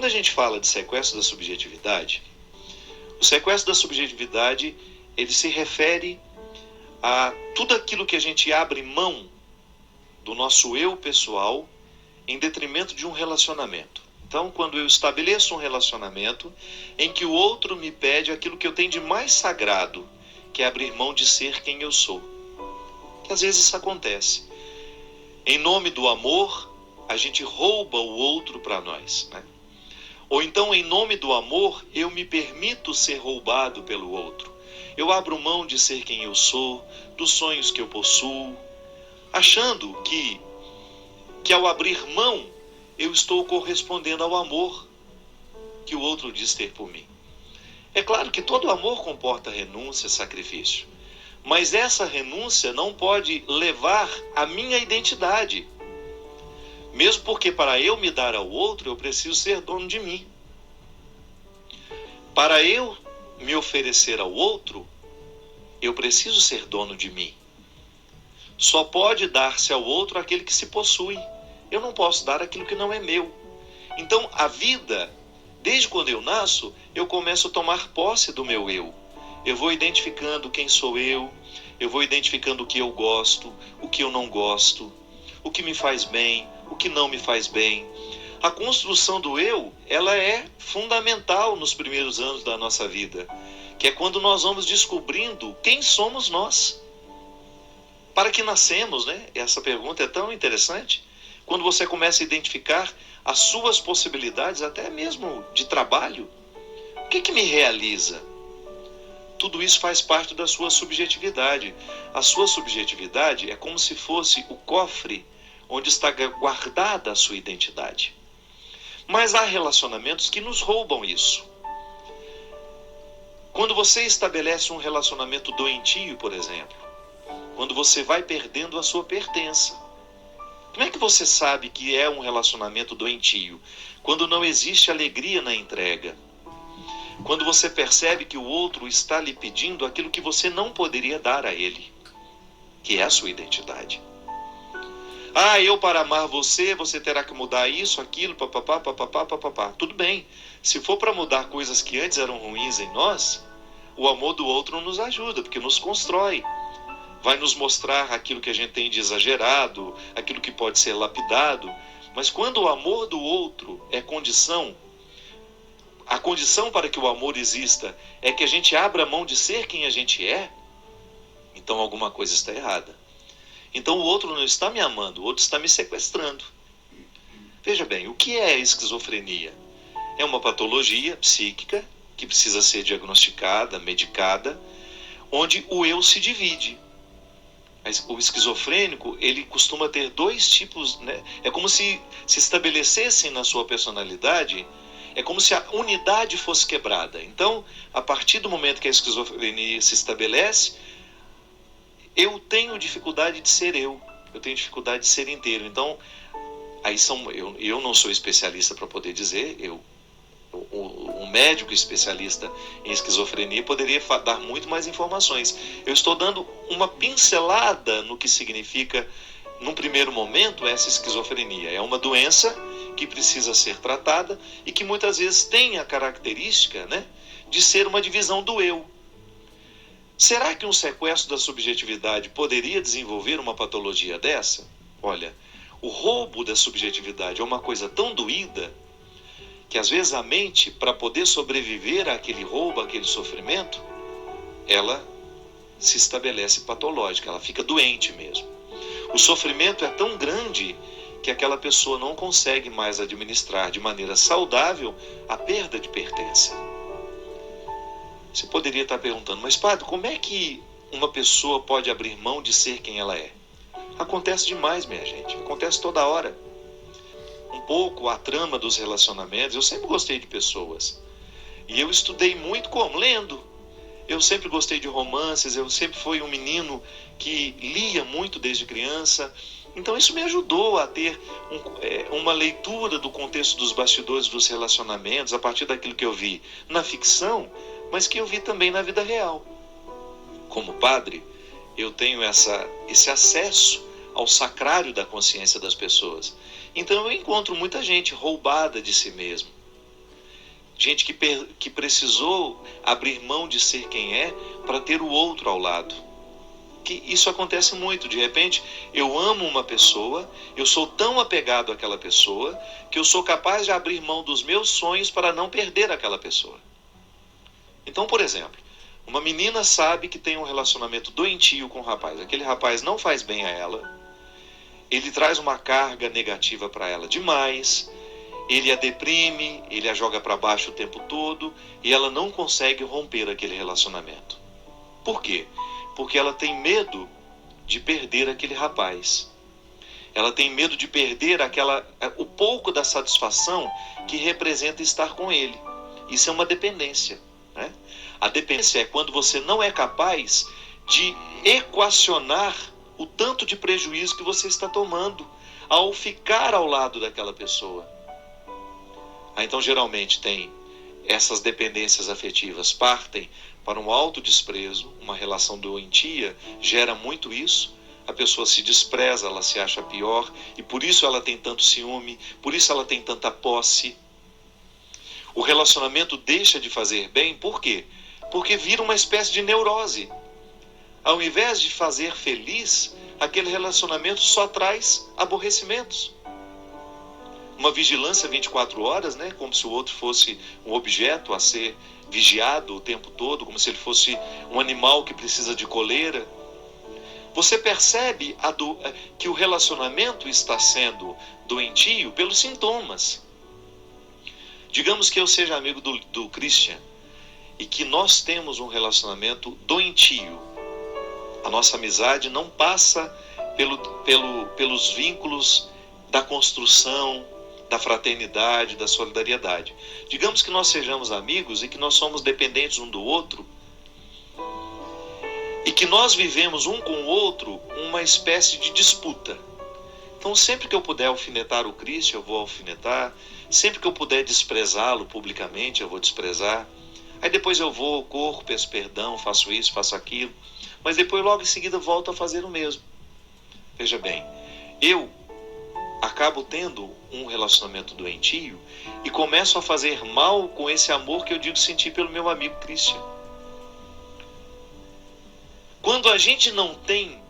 a gente fala de sequestro da subjetividade, o sequestro da subjetividade, ele se refere a tudo aquilo que a gente abre mão do nosso eu pessoal em detrimento de um relacionamento. Então, quando eu estabeleço um relacionamento em que o outro me pede aquilo que eu tenho de mais sagrado, que é abrir mão de ser quem eu sou. Que às vezes isso acontece. Em nome do amor, a gente rouba o outro para nós, né? Ou então, em nome do amor, eu me permito ser roubado pelo outro. Eu abro mão de ser quem eu sou, dos sonhos que eu possuo, achando que ao abrir mão, eu estou correspondendo ao amor que o outro diz ter por mim. É claro que todo amor comporta renúncia, sacrifício. Mas essa renúncia não pode levar à minha identidade. Mesmo porque para eu me dar ao outro, eu preciso ser dono de mim. Para eu me oferecer ao outro, eu preciso ser dono de mim. Só pode dar-se ao outro aquele que se possui. Eu não posso dar aquilo que não é meu. Então, a vida, desde quando eu nasço, eu começo a tomar posse do meu eu. Eu vou identificando quem sou eu vou identificando o que eu gosto, o que eu não gosto, o que me faz bem, o que não me faz bem. A construção do eu, ela é fundamental nos primeiros anos da nossa vida, que é quando nós vamos descobrindo quem somos nós. Para que nascemos, né? Essa pergunta é tão interessante. Quando você começa a identificar as suas possibilidades, até mesmo de trabalho, o que me realiza? Tudo isso faz parte da sua subjetividade. A sua subjetividade é como se fosse o cofre onde está guardada a sua identidade. Mas há relacionamentos que nos roubam isso. Quando você estabelece um relacionamento doentio, por exemplo, quando você vai perdendo a sua pertença, como é que você sabe que é um relacionamento doentio? Quando não existe alegria na entrega. Quando você percebe que o outro está lhe pedindo aquilo que você não poderia dar a ele, que é a sua identidade. Eu para amar você, você terá que mudar isso, aquilo, papapá, papapá, papapá. Tudo bem. Se for para mudar coisas que antes eram ruins em nós, o amor do outro nos ajuda, porque nos constrói. Vai nos mostrar aquilo que a gente tem de exagerado, aquilo que pode ser lapidado. Mas quando o amor do outro é condição, a condição para que o amor exista é que a gente abra mão de ser quem a gente é, então alguma coisa está errada. Então o outro não está me amando, o outro está me sequestrando. Veja bem, o que é a esquizofrenia? É uma patologia psíquica que precisa ser diagnosticada, medicada, onde o eu se divide. O esquizofrênico, ele costuma ter dois tipos, né? É como se estabelecessem na sua personalidade, é como se a unidade fosse quebrada. Então, a partir do momento que a esquizofrenia se estabelece, eu tenho dificuldade de ser eu tenho dificuldade de ser inteiro. Então, eu não sou especialista para poder dizer, um médico especialista em esquizofrenia poderia dar muito mais informações. Eu estou dando uma pincelada no que significa, num primeiro momento, essa esquizofrenia. É uma doença que precisa ser tratada e que muitas vezes tem a característica, né, de ser uma divisão do eu. Será que um sequestro da subjetividade poderia desenvolver uma patologia dessa? Olha, o roubo da subjetividade é uma coisa tão doída que às vezes a mente, para poder sobreviver àquele roubo, àquele sofrimento, ela se estabelece patológica, ela fica doente mesmo. O sofrimento é tão grande que aquela pessoa não consegue mais administrar de maneira saudável a perda de pertença. Você poderia estar perguntando, mas padre, como é que uma pessoa pode abrir mão de ser quem ela é? Acontece demais, minha gente, acontece toda hora. Um pouco a trama dos relacionamentos, eu sempre gostei de pessoas. E eu estudei muito como? Lendo. Eu sempre gostei de romances, eu sempre fui um menino que lia muito desde criança. Então isso me ajudou a ter uma leitura do contexto dos bastidores dos relacionamentos, a partir daquilo que eu vi na ficção, mas que eu vi também na vida real. Como padre, eu tenho esse acesso ao sacrário da consciência das pessoas. Então eu encontro muita gente roubada de si mesmo. Gente que precisou abrir mão de ser quem é para ter o outro ao lado. Que isso acontece muito. De repente, eu amo uma pessoa, eu sou tão apegado àquela pessoa, que eu sou capaz de abrir mão dos meus sonhos para não perder aquela pessoa. Então, por exemplo, uma menina sabe que tem um relacionamento doentio com um rapaz. Aquele rapaz não faz bem a ela, ele traz uma carga negativa para ela demais, ele a deprime, ele a joga para baixo o tempo todo, e ela não consegue romper aquele relacionamento. Por quê? Porque ela tem medo de perder aquele rapaz. Ela tem medo de perder o pouco da satisfação que representa estar com ele. Isso é uma dependência, né? A dependência é quando você não é capaz de equacionar o tanto de prejuízo que você está tomando ao ficar ao lado daquela pessoa. Então, geralmente, tem essas dependências afetivas, partem para um autodesprezo, uma relação doentia, gera muito isso. A pessoa se despreza, ela se acha pior, e por isso ela tem tanto ciúme, por isso ela tem tanta posse. O relacionamento deixa de fazer bem, por quê? Porque vira uma espécie de neurose. Ao invés de fazer feliz, aquele relacionamento só traz aborrecimentos. Uma vigilância 24 horas, né? Como se o outro fosse um objeto a ser vigiado o tempo todo, como se ele fosse um animal que precisa de coleira. Você percebe que o relacionamento está sendo doentio pelos sintomas. Digamos que eu seja amigo do Christian e que nós temos um relacionamento doentio. A nossa amizade não passa pelos vínculos da construção, da fraternidade, da solidariedade. Digamos que nós sejamos amigos e que nós somos dependentes um do outro e que nós vivemos um com o outro uma espécie de disputa. Então, sempre que eu puder alfinetar o Cristo, eu vou alfinetar. Sempre que eu puder desprezá-lo publicamente, eu vou desprezar. Aí depois eu vou, corro, peço perdão, faço isso, faço aquilo. Mas depois, logo em seguida, volto a fazer o mesmo. Veja bem, eu acabo tendo um relacionamento doentio e começo a fazer mal com esse amor que eu digo sentir pelo meu amigo Christian. Quando a gente não tem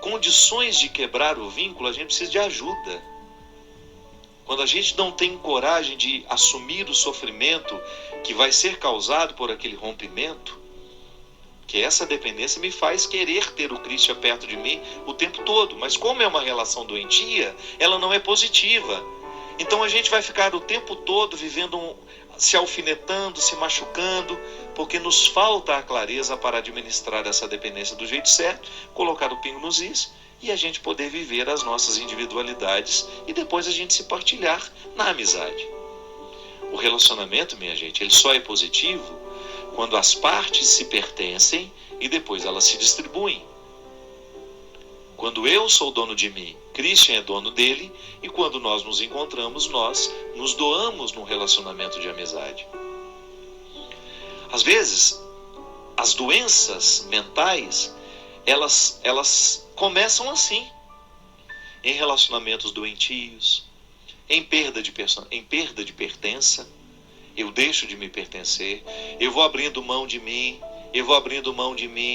condições de quebrar o vínculo, a gente precisa de ajuda. Quando a gente não tem coragem de assumir o sofrimento que vai ser causado por aquele rompimento, que essa dependência me faz querer ter o Cristo perto de mim o tempo todo. Mas como é uma relação doentia, ela não é positiva. Então a gente vai ficar o tempo todo vivendo, se alfinetando, se machucando, porque nos falta a clareza para administrar essa dependência do jeito certo, colocar o pingo nos is e a gente poder viver as nossas individualidades e depois a gente se partilhar na amizade. O relacionamento, minha gente, ele só é positivo quando as partes se pertencem e depois elas se distribuem. Quando eu sou dono de mim, Christian é dono dele, e quando nós nos encontramos, nós nos doamos num relacionamento de amizade. Às vezes, as doenças mentais, elas começam assim, em relacionamentos doentios, em perda de pertença. Eu deixo de me pertencer, eu vou abrindo mão de mim,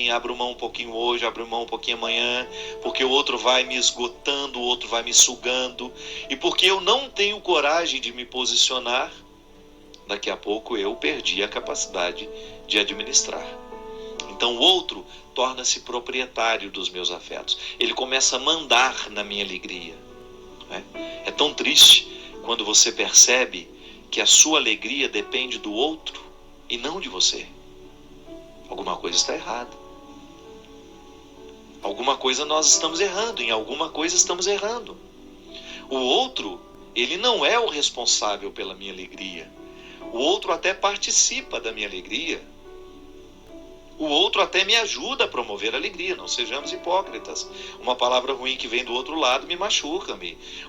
abro mão um pouquinho hoje, abro mão um pouquinho amanhã, porque o outro vai me esgotando, o outro vai me sugando, e porque eu não tenho coragem de me posicionar, daqui a pouco eu perdi a capacidade de administrar. Então o outro torna-se proprietário dos meus afetos, ele começa a mandar na minha alegria. É tão triste quando você percebe que a sua alegria depende do outro e não de você. Alguma coisa está errada. Alguma coisa nós estamos errando, em alguma coisa estamos errando. O outro, ele não é o responsável pela minha alegria. O outro até participa da minha alegria. O outro até me ajuda a promover a alegria, não sejamos hipócritas. Uma palavra ruim que vem do outro lado me machuca.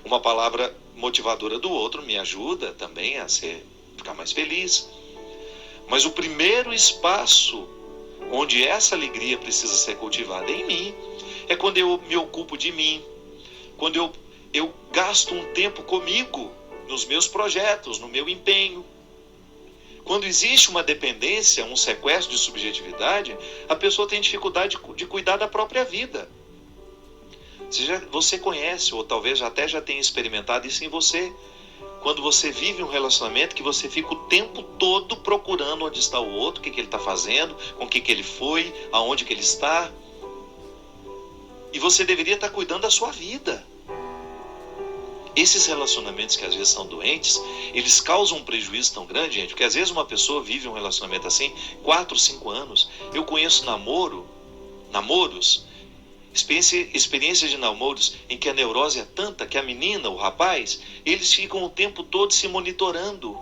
Uma palavra motivadora do outro me ajuda também a ficar mais feliz. Mas o primeiro espaço onde essa alegria precisa ser cultivada em mim é quando eu me ocupo de mim, quando eu gasto um tempo comigo, nos meus projetos, no meu empenho. Quando existe uma dependência, um sequestro de subjetividade, a pessoa tem dificuldade de cuidar da própria vida. Você conhece, ou talvez até já tenha experimentado isso em você, quando você vive um relacionamento que você fica o tempo todo procurando onde está o outro, o que ele está fazendo, com o que ele foi, aonde que ele está. E você deveria estar cuidando da sua vida. Esses relacionamentos que às vezes são doentes, eles causam um prejuízo tão grande, gente, porque às vezes uma pessoa vive um relacionamento assim, 4, 5 anos. Eu conheço namoros, experiências de namoros em que a neurose é tanta que a menina, o rapaz, eles ficam o tempo todo se monitorando.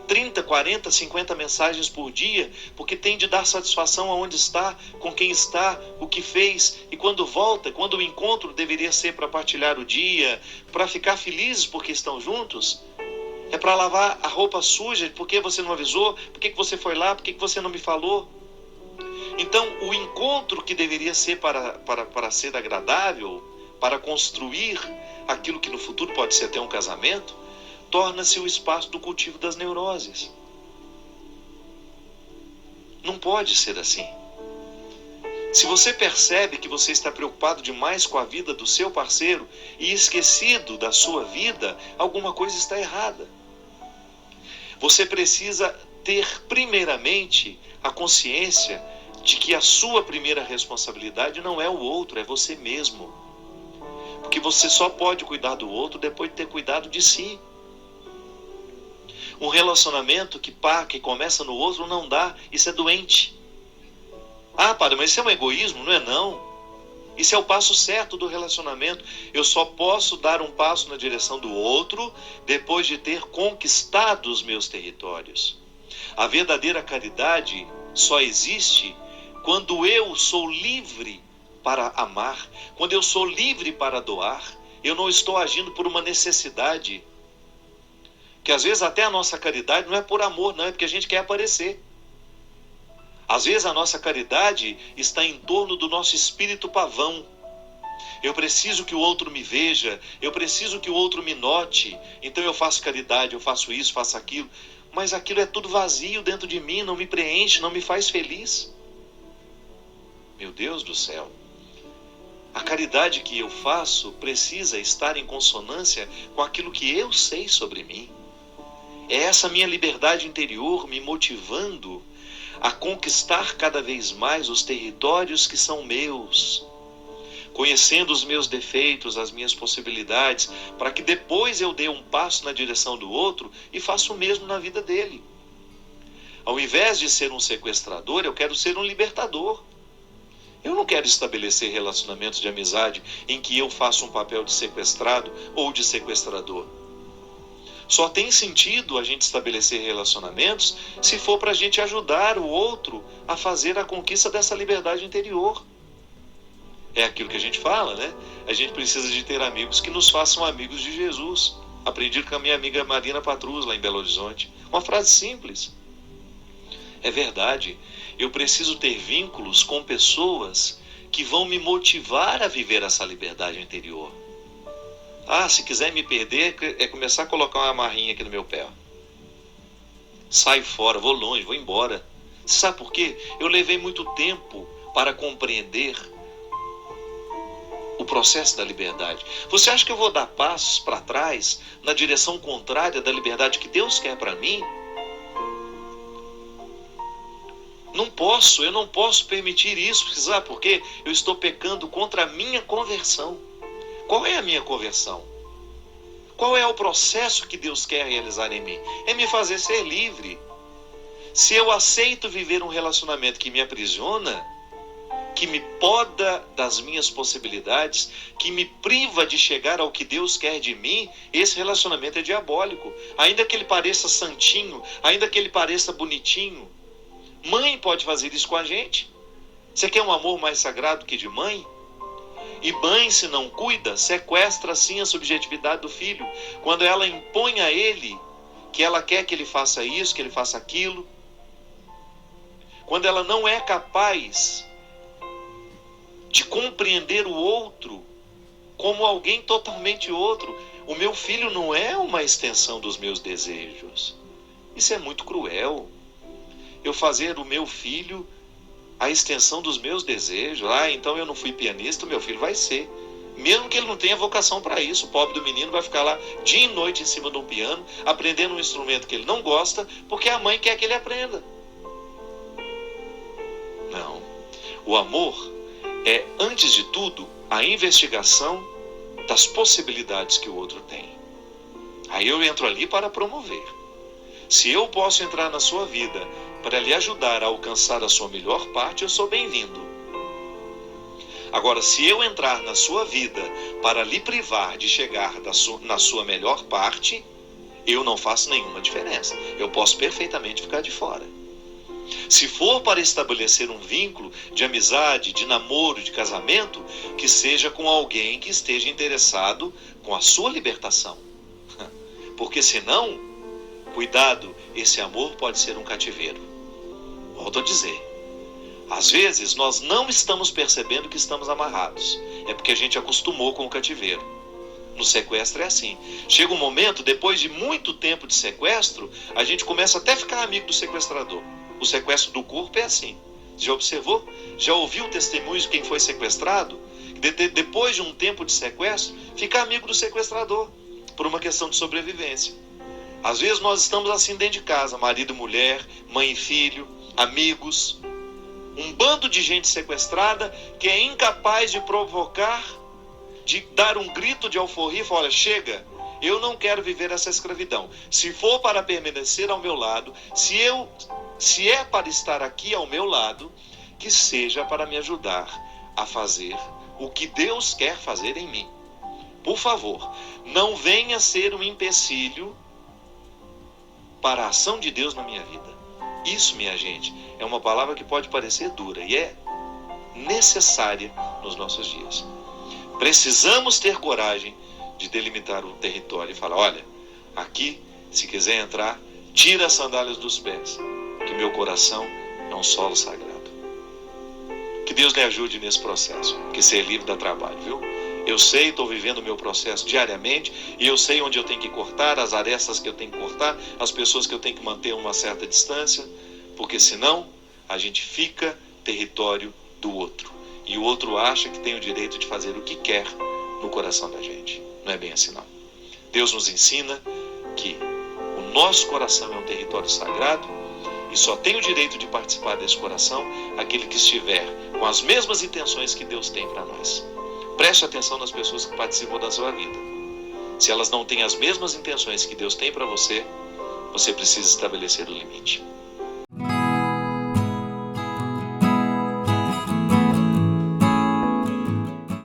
30, 40, 50 mensagens por dia, porque tem de dar satisfação aonde está, com quem está, o que fez, e quando volta, quando o encontro deveria ser para partilhar o dia, para ficar felizes porque estão juntos, é para lavar a roupa suja, por que você não avisou, por que você foi lá, por que você não me falou. Então, o encontro que deveria ser para ser agradável, para construir aquilo que no futuro pode ser até um casamento, torna-se o espaço do cultivo das neuroses. Não pode ser assim. Se você percebe que você está preocupado demais com a vida do seu parceiro e esquecido da sua vida, alguma coisa está errada. Você precisa ter primeiramente a consciência de que a sua primeira responsabilidade não é o outro, é você mesmo. Porque você só pode cuidar do outro depois de ter cuidado de si. Um relacionamento que começa no outro não dá, isso é doente. Ah, padre, mas isso é um egoísmo? Não é não. Isso é o passo certo do relacionamento. Eu só posso dar um passo na direção do outro depois de ter conquistado os meus territórios. A verdadeira caridade só existe quando eu sou livre para amar, quando eu sou livre para doar. Eu não estou agindo por uma necessidade. Que às vezes até a nossa caridade não é por amor, não, é porque a gente quer aparecer. Às vezes a nossa caridade está em torno do nosso espírito pavão. Eu preciso que o outro me veja, eu preciso que o outro me note, então eu faço caridade, eu faço isso, faço aquilo. Mas aquilo é tudo vazio dentro de mim, não me preenche, não me faz feliz. Meu Deus do céu. A caridade que eu faço precisa estar em consonância com aquilo que eu sei sobre mim. É essa minha liberdade interior me motivando a conquistar cada vez mais os territórios que são meus, conhecendo os meus defeitos, as minhas possibilidades, para que depois eu dê um passo na direção do outro e faça o mesmo na vida dele. Ao invés de ser um sequestrador, eu quero ser um libertador. Eu não quero estabelecer relacionamentos de amizade em que eu faço um papel de sequestrado ou de sequestrador. Só tem sentido a gente estabelecer relacionamentos se for para a gente ajudar o outro a fazer a conquista dessa liberdade interior. É aquilo que a gente fala, né? A gente precisa de ter amigos que nos façam amigos de Jesus. Aprendi com a minha amiga Marina Patrus, lá em Belo Horizonte. Uma frase simples. É verdade. Eu preciso ter vínculos com pessoas que vão me motivar a viver essa liberdade interior. Ah, se quiser me perder, é começar a colocar uma amarrinha aqui no meu pé. Saio fora, vou longe, vou embora. Você sabe por quê? Eu levei muito tempo para compreender o processo da liberdade. Você acha que eu vou dar passos para trás na direção contrária da liberdade que Deus quer para mim? Eu não posso permitir isso. Sabe por quê? Eu estou pecando contra a minha conversão. Qual é a minha conversão? Qual é o processo que Deus quer realizar em mim? É me fazer ser livre. Se eu aceito viver um relacionamento que me aprisiona, que me poda das minhas possibilidades, que me priva de chegar ao que Deus quer de mim, esse relacionamento é diabólico. Ainda que ele pareça santinho, ainda que ele pareça bonitinho. Mãe pode fazer isso com a gente. Você quer um amor mais sagrado que de mãe? E mãe, se não cuida, sequestra assim a subjetividade do filho. Quando ela impõe a ele que ela quer que ele faça isso, que ele faça aquilo. Quando ela não é capaz de compreender o outro como alguém totalmente outro. O meu filho não é uma extensão dos meus desejos. Isso é muito cruel. Eu fazer do meu filho a extensão dos meus desejos. Então eu não fui pianista, o meu filho vai ser. Mesmo que ele não tenha vocação para isso, o pobre do menino vai ficar lá dia e noite em cima de um piano, aprendendo um instrumento que ele não gosta, porque a mãe quer que ele aprenda. Não. O amor é, antes de tudo, a investigação das possibilidades que o outro tem. Aí eu entro ali para promover. Se eu posso entrar na sua vida para lhe ajudar a alcançar a sua melhor parte, eu sou bem-vindo. Agora, se eu entrar na sua vida para lhe privar de chegar na sua melhor parte, eu não faço nenhuma diferença. Eu posso perfeitamente ficar de fora. Se for para estabelecer um vínculo de amizade, de namoro, de casamento, que seja com alguém que esteja interessado com a sua libertação. Porque senão, cuidado, esse amor pode ser um cativeiro. Volto a dizer. Às vezes nós não estamos percebendo que estamos amarrados. É porque a gente acostumou com o cativeiro. No sequestro é assim. Chega um momento, depois de muito tempo de sequestro, a gente começa até a ficar amigo do sequestrador. O sequestro do corpo é assim. Já observou? Já ouviu o testemunho de quem foi sequestrado? Depois de um tempo de sequestro, fica amigo do sequestrador, por uma questão de sobrevivência. Às vezes nós estamos assim dentro de casa, marido e mulher, mãe e filho, amigos. Um bando de gente sequestrada que é incapaz de provocar, de dar um grito de alforria e falar: olha, chega, eu não quero viver essa escravidão. Se for para permanecer ao meu lado, se é para estar aqui ao meu lado, que seja para me ajudar a fazer o que Deus quer fazer em mim. Por favor, não venha ser um empecilho para a ação de Deus na minha vida. Isso, minha gente, é uma palavra que pode parecer dura e é necessária nos nossos dias. Precisamos ter coragem de delimitar o território e falar: olha, aqui, se quiser entrar, tira as sandálias dos pés, que meu coração é um solo sagrado. Que Deus lhe ajude nesse processo, que ser livre dá trabalho, viu? Eu sei, estou vivendo o meu processo diariamente e eu sei onde eu tenho que cortar, as arestas que eu tenho que cortar, as pessoas que eu tenho que manter uma certa distância, porque senão a gente fica território do outro. E o outro acha que tem o direito de fazer o que quer no coração da gente. Não é bem assim, não. Deus nos ensina que o nosso coração é um território sagrado e só tem o direito de participar desse coração aquele que estiver com as mesmas intenções que Deus tem para nós. Preste atenção nas pessoas que participam da sua vida. Se elas não têm as mesmas intenções que Deus tem para você, você precisa estabelecer o limite.